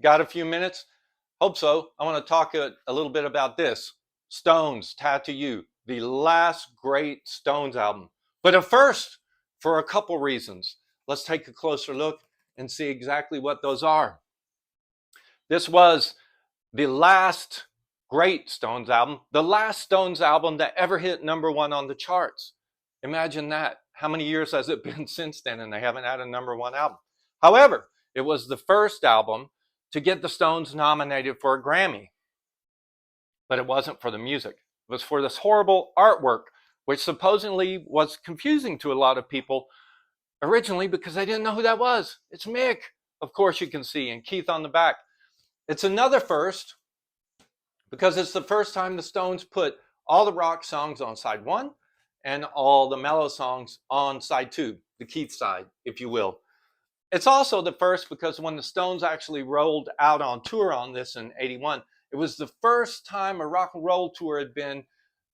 got a few minutes? Hope so. I want to talk a little bit about this. Stones, Tattoo You, the last great Stones album. But at first, for a couple reasons. Let's take a closer look and see exactly what those are. This was the last great Stones album, the last Stones album that ever hit #1 on the charts. Imagine that. How many years has it been since then and they haven't had a #1 album? However, it was the first album to get the Stones nominated for a Grammy. But it wasn't for the music. It was for this horrible artwork, which supposedly was confusing to a lot of people originally because they didn't know who that was. It's Mick, of course you can see, and Keith on the back. It's another first because it's the first time the Stones put all the rock songs on side 1 and all the mellow songs on side 2, the Keith side, if you will. It's also the first because when the Stones actually rolled out on tour on this in '81, it was the first time a rock and roll tour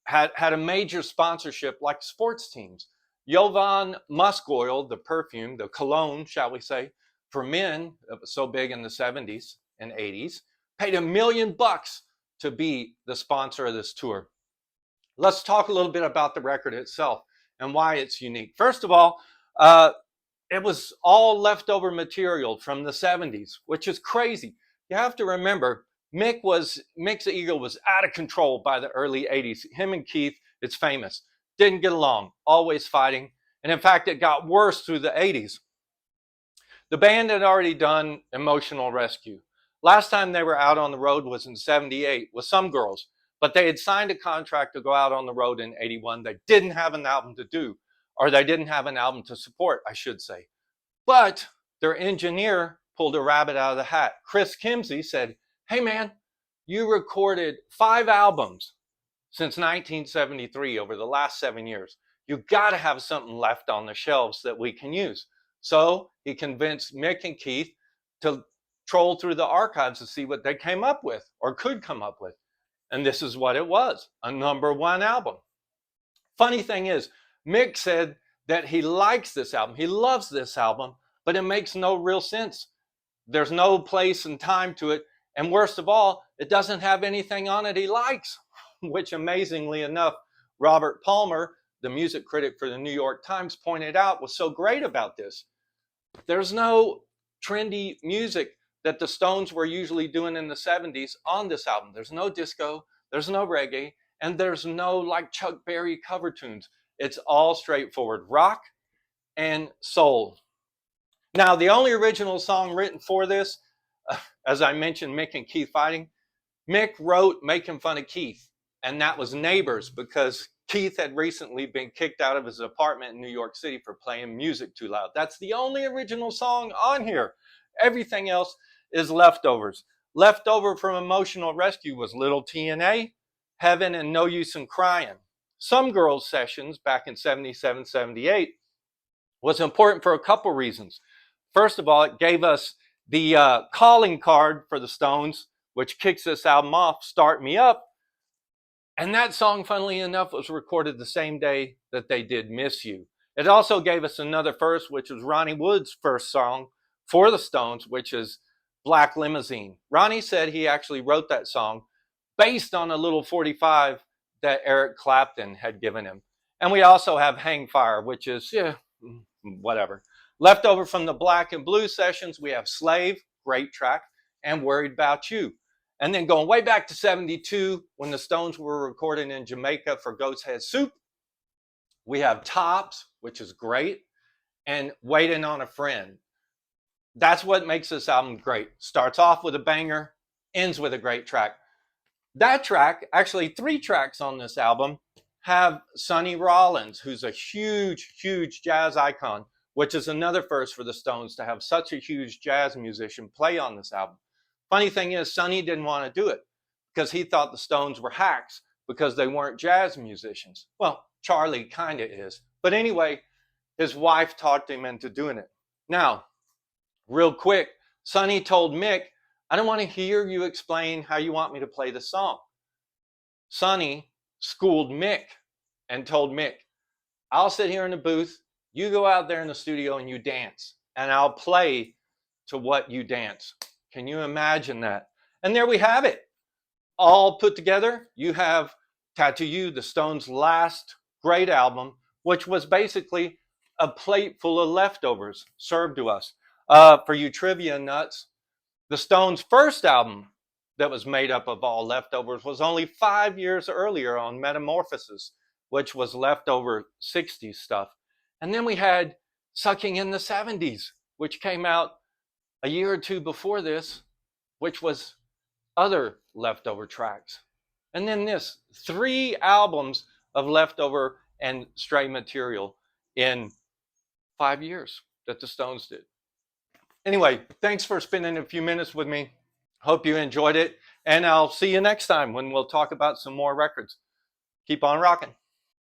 had a major sponsorship like sports teams. Jovan Musk Oil, the perfume, the cologne, shall we say, for men, it was so big in the 70s and 80s, paid $1 million to be the sponsor of this tour. Let's talk a little bit about the record itself and why it's unique. First of all, it was all leftover material from the 70s, which is crazy. You have to remember, Mick's ego was out of control by the early 80s. Him and Keith, it's famous, didn't get along, always fighting. And in fact, it got worse through the 80s. The band had already done Emotional Rescue. Last time they were out on the road was in '78 with some girls, but they had signed a contract to go out on the road in '81. They didn't have an album to do, or they didn't have an album to support, I should say. But their engineer pulled a rabbit out of the hat. Chris Kimsey said, "Hey man, you recorded 5 albums since 1973 over the last 7 years. You got to have something left on the shelves that we can use." So he convinced Mick and Keith to troll through the archives to see what they came up with or could come up with. And this is what it was, a #1 album. Funny thing is, Mick said that he likes this album. He loves this album, but it makes no real sense. There's no place and time to it. And worst of all, it doesn't have anything on it he likes, which amazingly enough, Robert Palmer, the music critic for the New York Times, pointed out was so great about this. There's no trendy music that the Stones were usually doing in the 70s on this album. There's no disco, there's no reggae, and there's no like Chuck Berry cover tunes. It's all straightforward rock and soul. Now, the only original song written for this, as I mentioned, Mick and Keith fighting, Mick wrote Making Fun of Keith, and that was Neighbors because Keith had recently been kicked out of his apartment in New York City for playing music too loud. That's the only original song on here. Everything else is leftovers. Leftover from Emotional Rescue was Little TNA, Heaven, and No Use in Crying. Some Girls Sessions back in '77, '78 was important for a couple reasons. First of all, it gave us the calling card for the Stones, which kicks this album off, Start Me Up. And that song, funnily enough, was recorded the same day that they did Miss You. It also gave us another first, which was Ronnie Wood's first song for the Stones, which is Black Limousine. Ronnie said he actually wrote that song based on a little 45 that Eric Clapton had given him. And we also have Hang Fire, which is, whatever. Leftover from the Black and Blue sessions, we have Slave, great track, and Worried About You. And then going way back to '72, when the Stones were recording in Jamaica for Goat's Head Soup, we have Tops, which is great, and Waiting on a Friend. That's what makes this album great. Starts off with a banger, ends with a great track. That track, actually 3 tracks on this album, have Sonny Rollins, who's a huge, huge jazz icon, which is another first for the Stones to have such a huge jazz musician play on this album. Funny thing is, Sonny didn't want to do it because he thought the Stones were hacks because they weren't jazz musicians. Well, Charlie kind of is. But anyway, his wife talked him into doing it. Now, real quick, Sonny told Mick, "I don't want to hear you explain how you want me to play the song." Sonny schooled Mick and told Mick, "I'll sit here in the booth, you go out there in the studio and you dance, and I'll play to what you dance." Can you imagine that? And there we have it. All put together, you have Tattoo You, the Stones' last great album, which was basically a plate full of leftovers served to us. For you trivia nuts, the Stones' first album that was made up of all leftovers was only 5 years earlier on Metamorphosis, which was leftover 60s stuff. And then we had Sucking in the 70s, which came out a year or two before this, which was other leftover tracks. And then this 3 albums of leftover and stray material in 5 years that the Stones did. Anyway, thanks for spending a few minutes with me. Hope you enjoyed it. And I'll see you next time when we'll talk about some more records. Keep on rocking.